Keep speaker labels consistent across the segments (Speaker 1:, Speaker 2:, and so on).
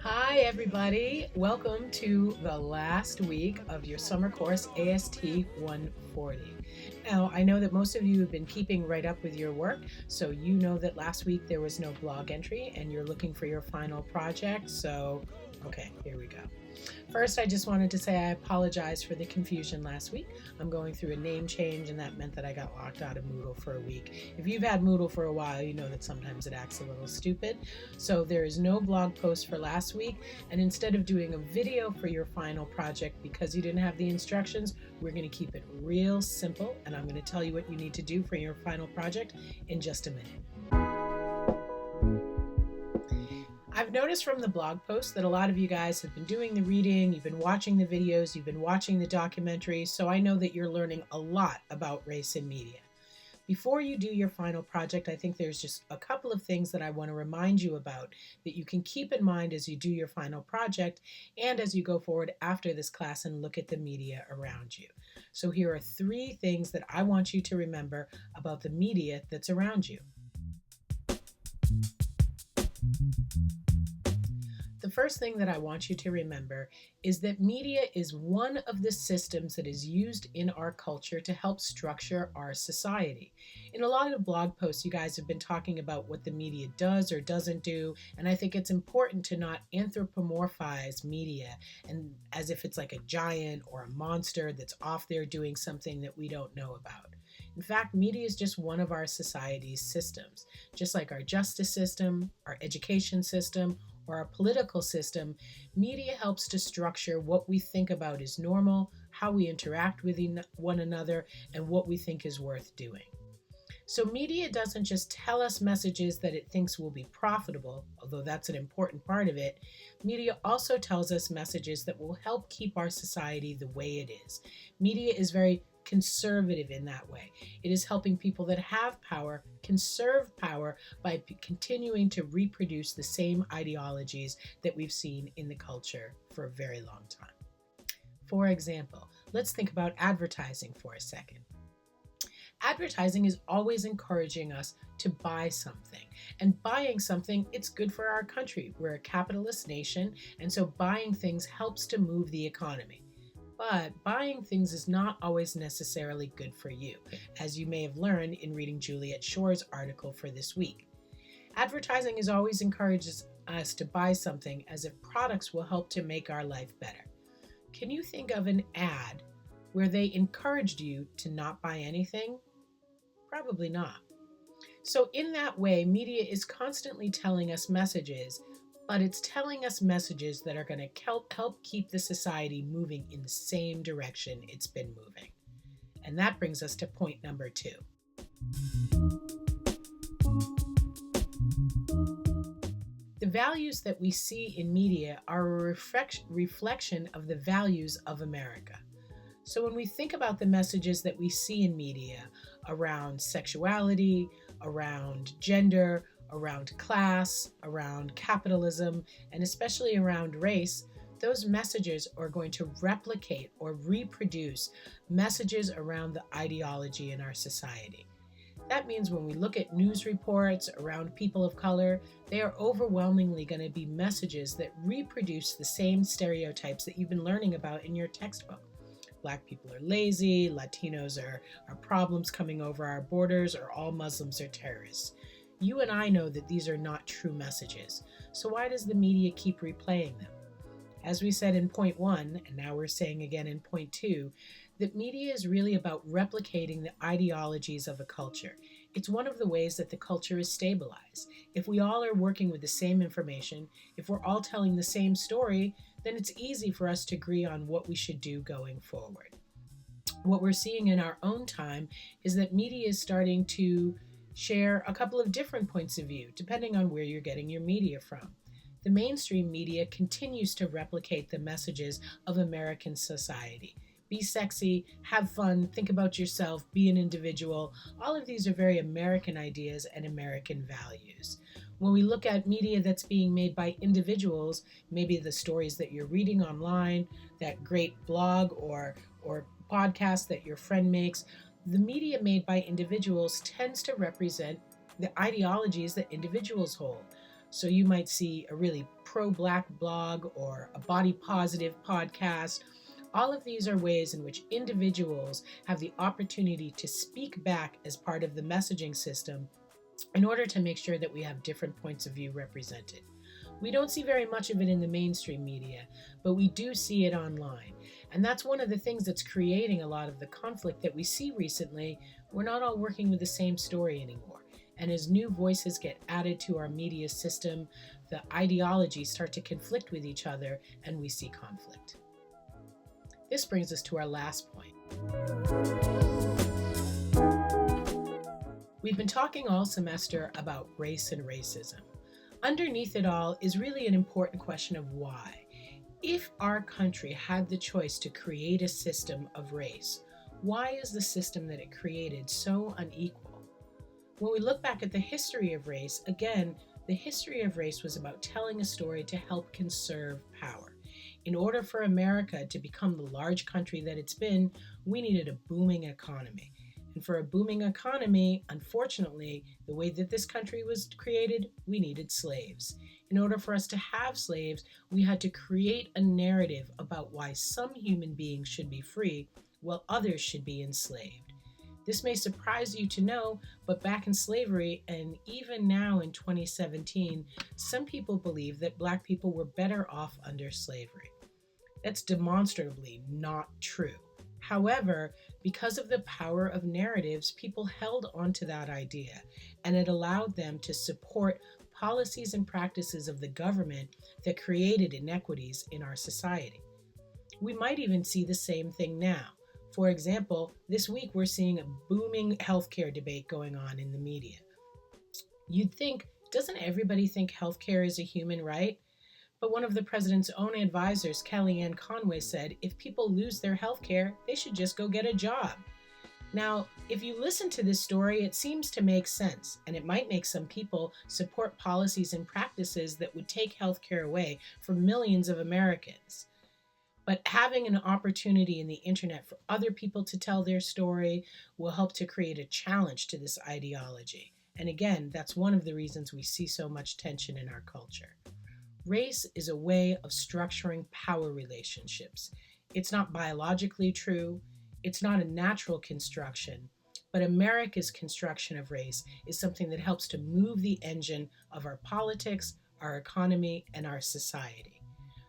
Speaker 1: Hi, everybody. Welcome to the last week of your summer course, AST 140. Now, I know that most of you have been keeping right up with your work, so you know that last week there was no blog entry and you're looking for your final project. So, okay, here we go. First, I just wanted to say I apologize for the confusion last week. I'm going through a name change, and that meant that I got locked out of Moodle for a week. If you've had Moodle for a while, you know that sometimes it acts a little stupid. So there is no blog post for last week, and instead of doing a video for your final project because you didn't have the instructions, we're going to keep it real simple, and I'm going to tell you what you need to do for your final project in just a minute. I've noticed from the blog post that a lot of you guys have been doing the reading, you've been watching the videos, you've been watching the documentaries, so I know that you're learning a lot about race in media. Before you do your final project, I think there's just a couple of things that I want to remind you about that you can keep in mind as you do your final project and as you go forward after this class and look at the media around you. So here are 3 things that I want you to remember about the media that's around you. The first thing that I want you to remember is that media is one of the systems that is used in our culture to help structure our society. In a lot of blog posts, you guys have been talking about what the media does or doesn't do, and I think it's important to not anthropomorphize media and as if it's like a giant or a monster that's off there doing something that we don't know about. In fact, media is just one of our society's systems. Just like our justice system, our education system, or our political system, media helps to structure what we think about is normal, how we interact with one another, and what we think is worth doing. So media doesn't just tell us messages that it thinks will be profitable, although that's an important part of it. Media also tells us messages that will help keep our society the way it is. Media is very conservative in that way. It is helping people that have power conserve power by continuing to reproduce the same ideologies that we've seen in the culture for a very long time. For example, let's think about advertising for a second. Advertising is always encouraging us to buy something. And buying something, it's good for our country. We're a capitalist nation, and so buying things helps to move the economy. But buying things is not always necessarily good for you, as you may have learned in reading Juliet Shore's article for this week. Advertising is always encourages us to buy something as if products will help to make our life better. Can you think of an ad where they encouraged you to not buy anything? Probably not. So in that way, media is constantly telling us messages, but it's telling us messages that are going to help keep the society moving in the same direction it's been moving. And that brings us to point number 2. The values that we see in media are a reflection of the values of America. So when we think about the messages that we see in media around sexuality, around gender, around class, around capitalism, and especially around race, those messages are going to replicate or reproduce messages around the ideology in our society. That means when we look at news reports around people of color, they are overwhelmingly going to be messages that reproduce the same stereotypes that you've been learning about in your textbook. Black people are lazy, Latinos are problems coming over our borders, or all Muslims are terrorists. You and I know that these are not true messages. So why does the media keep replaying them? As we said in point 1, and now we're saying again in point 2, that media is really about replicating the ideologies of a culture. It's one of the ways that the culture is stabilized. If we all are working with the same information, if we're all telling the same story, then it's easy for us to agree on what we should do going forward. What we're seeing in our own time is that media is starting to share a couple of different points of view, depending on where you're getting your media from. The mainstream media continues to replicate the messages of American society. Be sexy, have fun, think about yourself, be an individual. All of these are very American ideas and American values. When we look at media that's being made by individuals, maybe the stories that you're reading online, that great blog or podcast that your friend makes, the media made by individuals tends to represent the ideologies that individuals hold. So you might see a really pro-Black blog or a body positive podcast. All of these are ways in which individuals have the opportunity to speak back as part of the messaging system in order to make sure that we have different points of view represented. We don't see very much of it in the mainstream media, but we do see it online. And that's one of the things that's creating a lot of the conflict that we see recently. We're not all working with the same story anymore. And as new voices get added to our media system, the ideologies start to conflict with each other and we see conflict. This brings us to our last point. We've been talking all semester about race and racism. Underneath it all is really an important question of why. If our country had the choice to create a system of race, why is the system that it created so unequal? When we look back at the history of race, again, the history of race was about telling a story to help conserve power. In order for America to become the large country that it's been, we needed a booming economy. And for a booming economy, unfortunately, the way that this country was created, we needed slaves. In order for us to have slaves, we had to create a narrative about why some human beings should be free while others should be enslaved. This may surprise you to know, but back in slavery, and even now in 2017, some people believe that Black people were better off under slavery. That's demonstrably not true. However, because of the power of narratives, people held onto that idea, and it allowed them to support policies and practices of the government that created inequities in our society. We might even see the same thing now. For example, this week we're seeing a booming healthcare debate going on in the media. You'd think, doesn't everybody think healthcare is a human right? But one of the president's own advisors, Kellyanne Conway, said if people lose their health care, they should just go get a job. Now, if you listen to this story, it seems to make sense, and it might make some people support policies and practices that would take health care away from millions of Americans. But having an opportunity in the internet for other people to tell their story will help to create a challenge to this ideology. And again, that's one of the reasons we see so much tension in our culture. Race is a way of structuring power relationships. It's not biologically true, it's not a natural construction, but America's construction of race is something that helps to move the engine of our politics, our economy, and our society.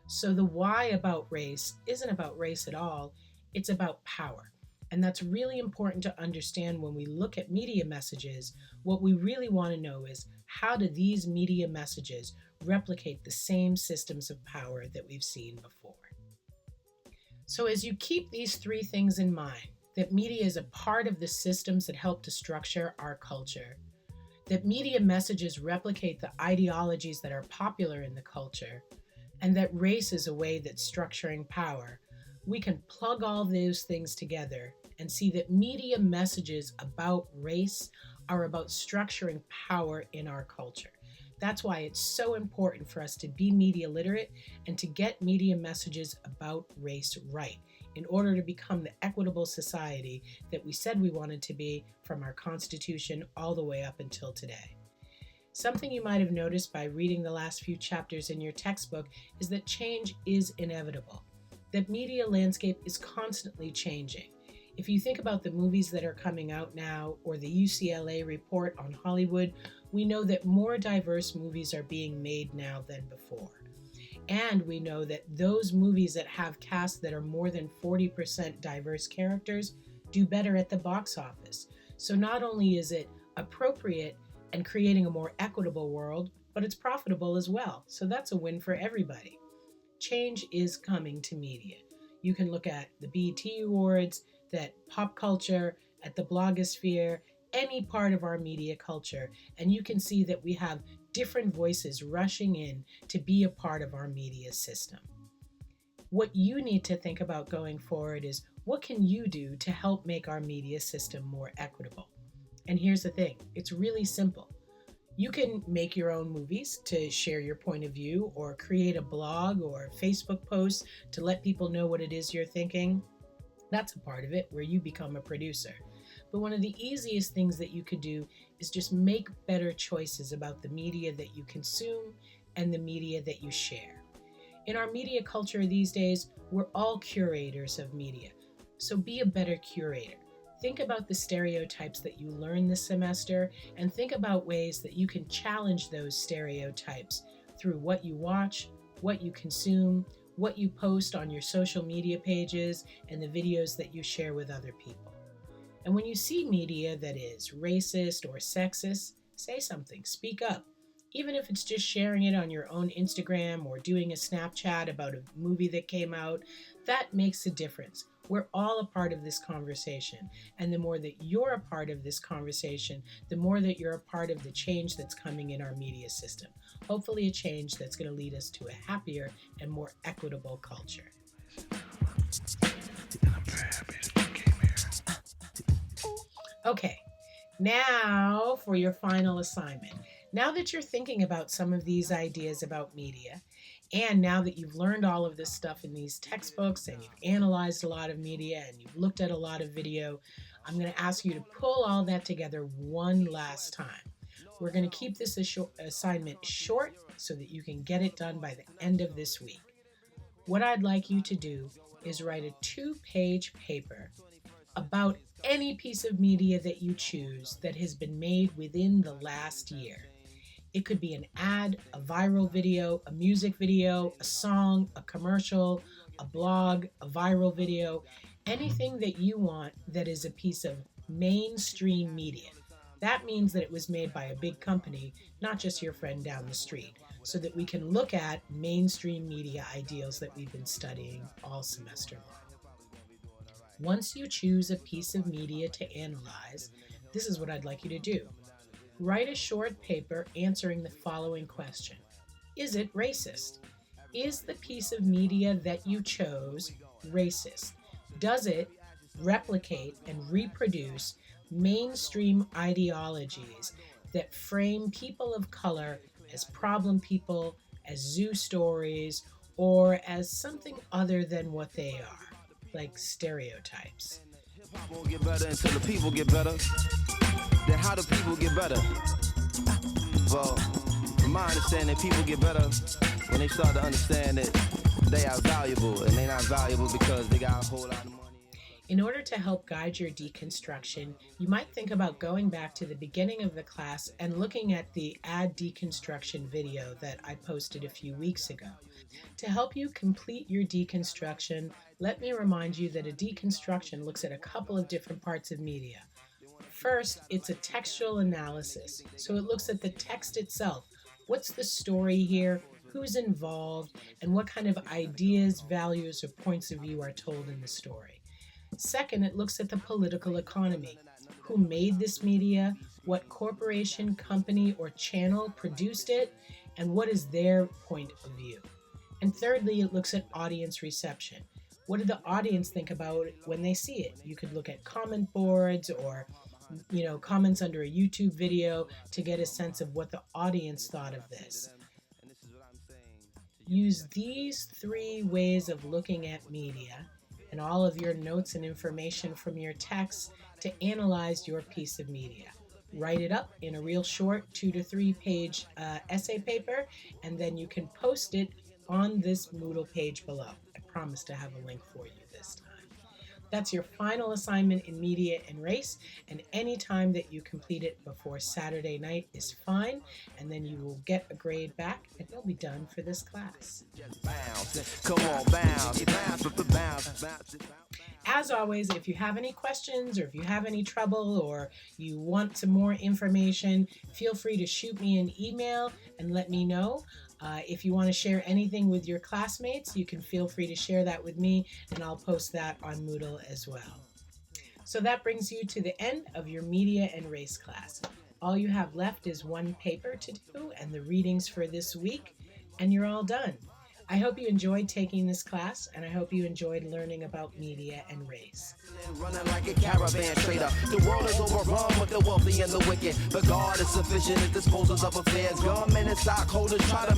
Speaker 1: So the why about race isn't about race at all, it's about power. And that's really important to understand when we look at media messages. What we really want to know is, how do these media messages replicate the same systems of power that we've seen before? So as you keep these three things in mind, that media is a part of the systems that help to structure our culture, that media messages replicate the ideologies that are popular in the culture, and that race is a way that's structuring power, we can plug all those things together and see that media messages about race are about structuring power in our culture. That's why it's so important for us to be media literate and to get media messages about race right in order to become the equitable society that we said we wanted to be from our Constitution all the way up until today. Something you might have noticed by reading the last few chapters in your textbook is that change is inevitable. That media landscape is constantly changing. If you think about the movies that are coming out now or the UCLA report on Hollywood, we know that more diverse movies are being made now than before. And we know that those movies that have casts that are more than 40% diverse characters do better at the box office. So not only is it appropriate and creating a more equitable world, but it's profitable as well. So that's a win for everybody. Change is coming to media. You can look at the BET Awards, that pop culture, at the blogosphere, any part of our media culture, and you can see that we have different voices rushing in to be a part of our media system. What you need to think about going forward is, what can you do to help make our media system more equitable? And here's the thing, it's really simple. You can make your own movies to share your point of view, or create a blog or Facebook post to let people know what it is you're thinking. That's a part of it, where you become a producer. But one of the easiest things that you could do is just make better choices about the media that you consume and the media that you share. In our media culture these days, we're all curators of media. So be a better curator. Think about the stereotypes that you learned this semester and think about ways that you can challenge those stereotypes through what you watch, what you consume, what you post on your social media pages, and the videos that you share with other people. And when you see media that is racist or sexist, say something, speak up. Even if it's just sharing it on your own Instagram or doing a Snapchat about a movie that came out, that makes a difference. We're all a part of this conversation. And the more that you're a part of this conversation, the more that you're a part of the change that's coming in our media system. Hopefully a change that's going to lead us to a happier and more equitable culture. Okay, now for your final assignment. Now that you're thinking about some of these ideas about media, and now that you've learned all of this stuff in these textbooks and you've analyzed a lot of media and you've looked at a lot of video, I'm going to ask you to pull all that together one last time. We're going to keep this assignment short so that you can get it done by the end of this week. What I'd like you to do is write a 2-page paper about any piece of media that you choose that has been made within the last year. It could be an ad, a viral video, a music video, a song, a commercial, a blog, a viral video, anything that you want that is a piece of mainstream media. That means that it was made by a big company, not just your friend down the street, so that we can look at mainstream media ideals that we've been studying all semester long. Once you choose a piece of media to analyze, this is what I'd like you to do. Write a short paper answering the following question. Is it racist? Is the piece of media that you chose racist? Does it replicate and reproduce mainstream ideologies that frame people of color as problem people, as zoo stories, or as something other than what they are, like stereotypes?
Speaker 2: Hip-hop won't get better until the people get better. Then how do people get better? Well, from my understanding, people get better when they start to understand that they are valuable, and they're not valuable because they got a whole lot of money.
Speaker 1: In order to help guide your deconstruction, you might think about going back to the beginning of the class and looking at the ad deconstruction video that I posted a few weeks ago. To help you complete your deconstruction, let me remind you that a deconstruction looks at a couple of different parts of media. First, it's a textual analysis, so it looks at the text itself. What's the story here? Who's involved? And what kind of ideas, values, or points of view are told in the story? Second, it looks at the political economy. Who made this media? What corporation, company, or channel produced it? And what is their point of view? And thirdly, it looks at audience reception. What did the audience think about it when they see it? You could look at comment boards or comments under a YouTube video to get a sense of what the audience thought of this. Use these 3 ways of looking at media and all of your notes and information from your texts to analyze your piece of media. Write it up in a real short 2 to 3 page essay paper, and then you can post it on this Moodle page below. I promise to have a link for you this time. That's your final assignment in media and race, and any time that you complete it before Saturday night is fine, and then you will get a grade back and you'll be done for this class.
Speaker 2: Come on, bounce.
Speaker 1: As always, if you have any questions or if you have any trouble or you want some more information, feel free to shoot me an email and let me know. If you want to share anything with your classmates, you can feel free to share that with me, and I'll post that on Moodle as well. So that brings you to the end of your media and race class. All you have left is 1 paper to do and the readings for this week, and you're all done. I hope you enjoyed taking this class, and I hope you enjoyed learning about media and race.
Speaker 2: Running like a caravan trader. The world is overrun with the wealthy and the wicked, but God is sufficient. It disposes of affairs. Government and stockholders try to